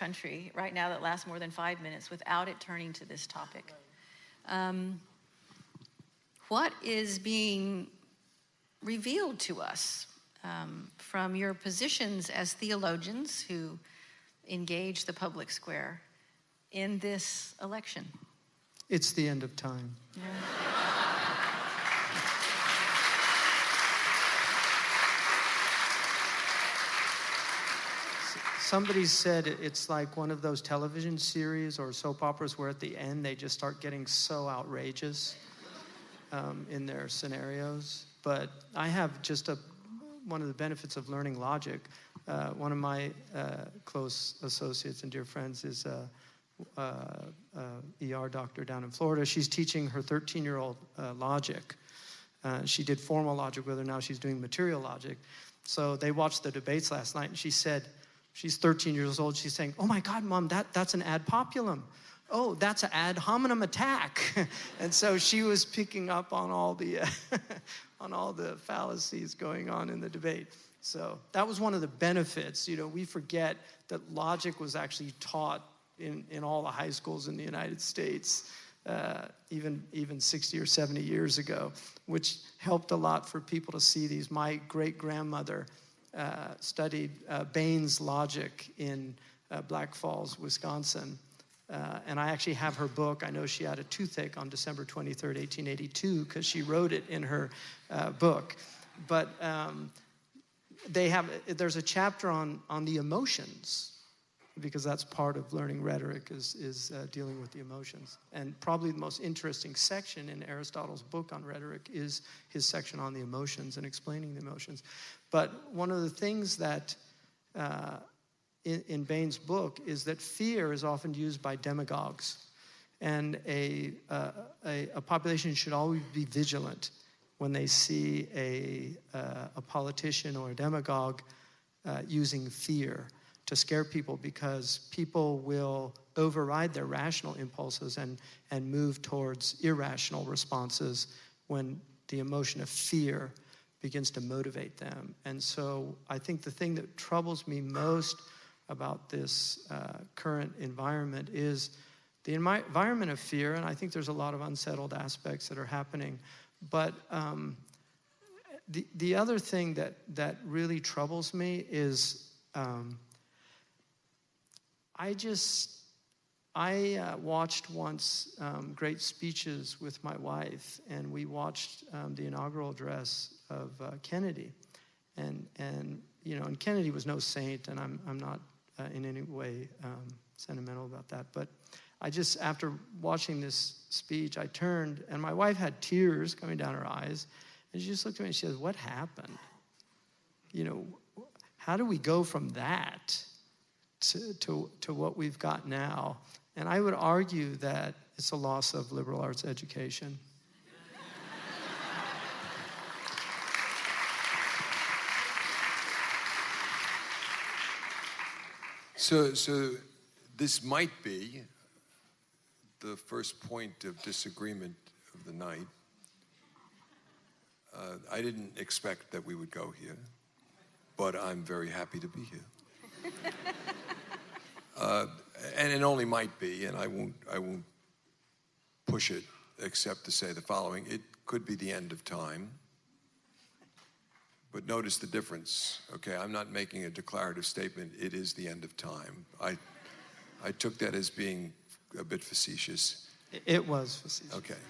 country right now that lasts more than 5 minutes without it turning to this topic. What is being revealed to us from your positions as theologians who engage the public square in this election? It's the end of time. Yeah. Somebody said it's like one of those television series or soap operas where at the end they just start getting so outrageous in their scenarios. But I have just one of the benefits of learning logic. One of my close associates and dear friends is ER doctor down in Florida. She's teaching her 13-year-old logic. She did formal logic with her. Now she's doing material logic. So they watched the debates last night, and she said, she's 13 years old. She's saying, "Oh my God, Mom, that's an ad populum. Oh, that's an ad hominem attack." And so she was picking up on all the on all the fallacies going on in the debate. So that was one of the benefits. You know, we forget that logic was actually taught in all the high schools in the United States, even 60 or 70 years ago, which helped a lot for people to see these. My great-grandmother studied Bain's logic in Black Falls, Wisconsin. And I actually have her book. I know she had a toothache on December 23rd, 1882, because she wrote it in her book. But there's a chapter on the emotions, because that's part of learning rhetoric is dealing with the emotions. And probably the most interesting section in Aristotle's book on rhetoric is his section on the emotions and explaining the emotions. But one of the things that in Bain's book is that fear is often used by demagogues. And a population should always be vigilant when they see a politician or a demagogue using fear to scare people, because people will override their rational impulses and move towards irrational responses when the emotion of fear begins to motivate them. And so I think the thing that troubles me most about this current environment is the environment of fear, and I think there's a lot of unsettled aspects that are happening. But the other thing that really troubles me is I watched once great speeches with my wife, and we watched the inaugural address of Kennedy, and you know, and Kennedy was no saint, and I'm not in any way sentimental about that, but I just, after watching this speech, I turned, and my wife had tears coming down her eyes, and she just looked at me and she says, "What happened? You know, how do we go from that to what we've got now?" And I would argue that it's a loss of liberal arts education. So this might be the first point of disagreement of the night. I didn't expect that we would go here, but I'm very happy to be here. And it only might be, and I won't push it except to say the following: it could be the end of time. But notice the difference, okay? I'm not making a declarative statement. It is the end of time. I took that as being a bit facetious. It was facetious. Okay.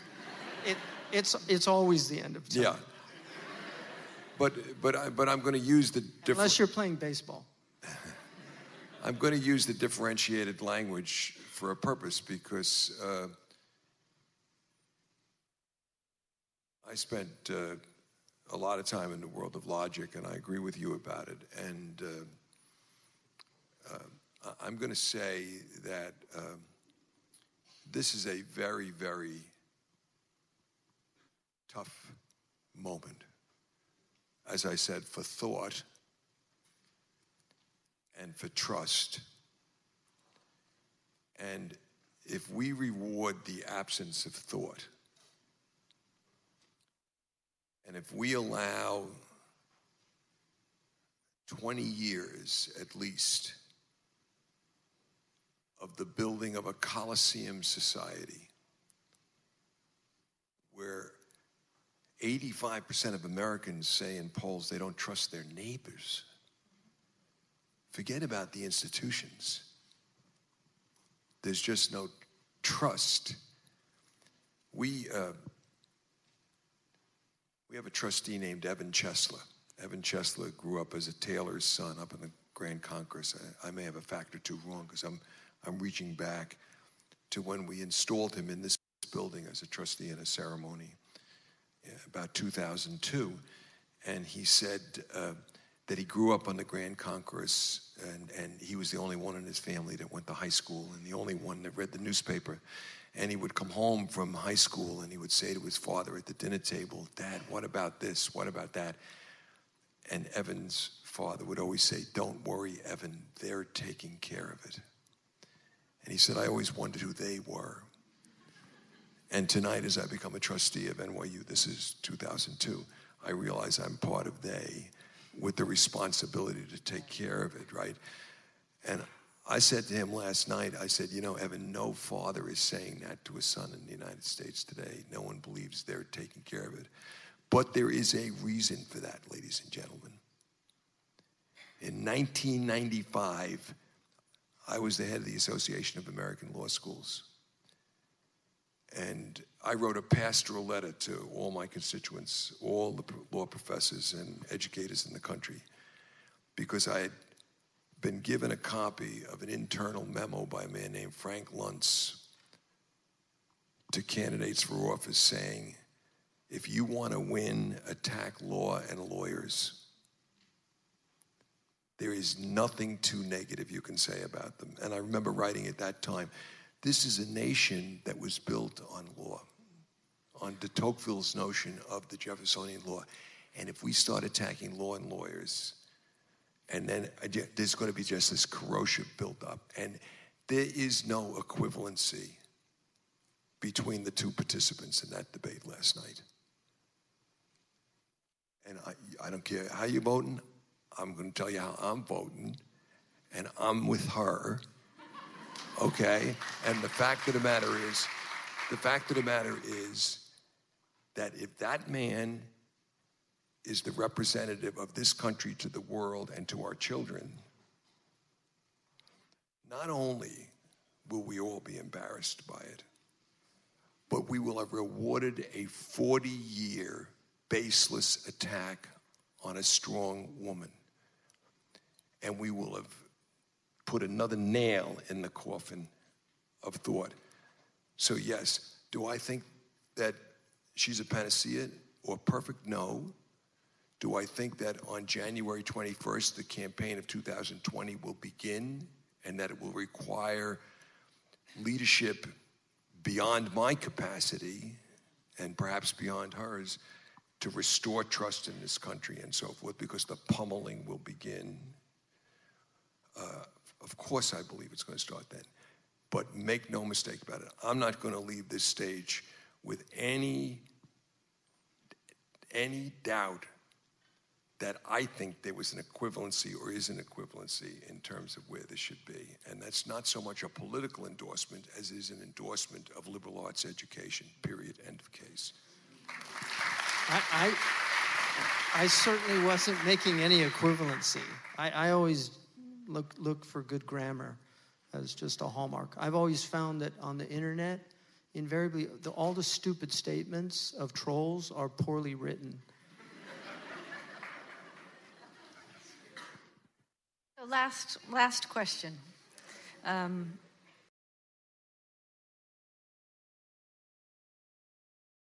It's always the end of time. Yeah. But I'm going to use the different. Unless you're playing baseball. I'm going to use the differentiated language for a purpose, because I spent a lot of time in the world of logic, and I agree with you about it. And I'm going to say that this is a very, very tough moment, as I said, for thought and for trust. And if we reward the absence of thought, and if we allow 20 years at least of the building of a Colosseum society where 85% of Americans say in polls they don't trust their neighbors. Forget about the institutions. There's just no trust. We have a trustee named Evan Chesler. Evan Chesler grew up as a tailor's son up in the Grand Concourse. I may have a fact or two wrong because I'm reaching back to when we installed him in this building as a trustee in a ceremony about 2002. And he said that he grew up on the Grand Concourse, and he was the only one in his family that went to high school and the only one that read the newspaper. And he would come home from high school and he would say to his father at the dinner table, "Dad, what about this? What about that?" And Evan's father would always say, "Don't worry, Evan, they're taking care of it." And he said, "I always wondered who they were." And tonight, as I become a trustee of NYU, this is 2002, I realize I'm part of they with the responsibility to take care of it, right? And I said to him last night, I said, "You know, Evan, no father is saying that to a son in the United States today. No one believes they're taking care of it. But there is a reason for that, ladies and gentlemen. In 1995, I was the head of the Association of American Law Schools. And I wrote a pastoral letter to all my constituents, all the law professors and educators in the country, because I had been given a copy of an internal memo by a man named Frank Luntz to candidates for office saying, if you want to win, attack law and lawyers. There is nothing too negative you can say about them. And I remember writing at that time, this is a nation that was built on law, on de Tocqueville's notion of the Jeffersonian law. And if we start attacking law and lawyers, and then there's going to be just this corrosion built up. And there is no equivalency between the two participants in that debate last night. And I don't care how you're voting, I'm going to tell you how I'm voting, and I'm with her, okay? And the fact of the matter is that if that man is the representative of this country to the world and to our children, not only will we all be embarrassed by it, but we will have rewarded a 40-year baseless attack on a strong woman. And we will have put another nail in the coffin of thought. So yes, do I think that she's a panacea or perfect? No. Do I think that on January 21st, the campaign of 2020 will begin and that it will require leadership beyond my capacity and perhaps beyond hers to restore trust in this country and so forth, because the pummeling will begin? Of course I believe it's going to start then. But make no mistake about it, I'm not going to leave this stage with any doubt that I think there was an equivalency or is an equivalency in terms of where this should be. And that's not so much a political endorsement as is an endorsement of liberal arts education, period, end of case. I certainly wasn't making any equivalency. I always look for good grammar as just a hallmark. I've always found that on the internet, invariably, all the stupid statements of trolls are poorly written. So last question.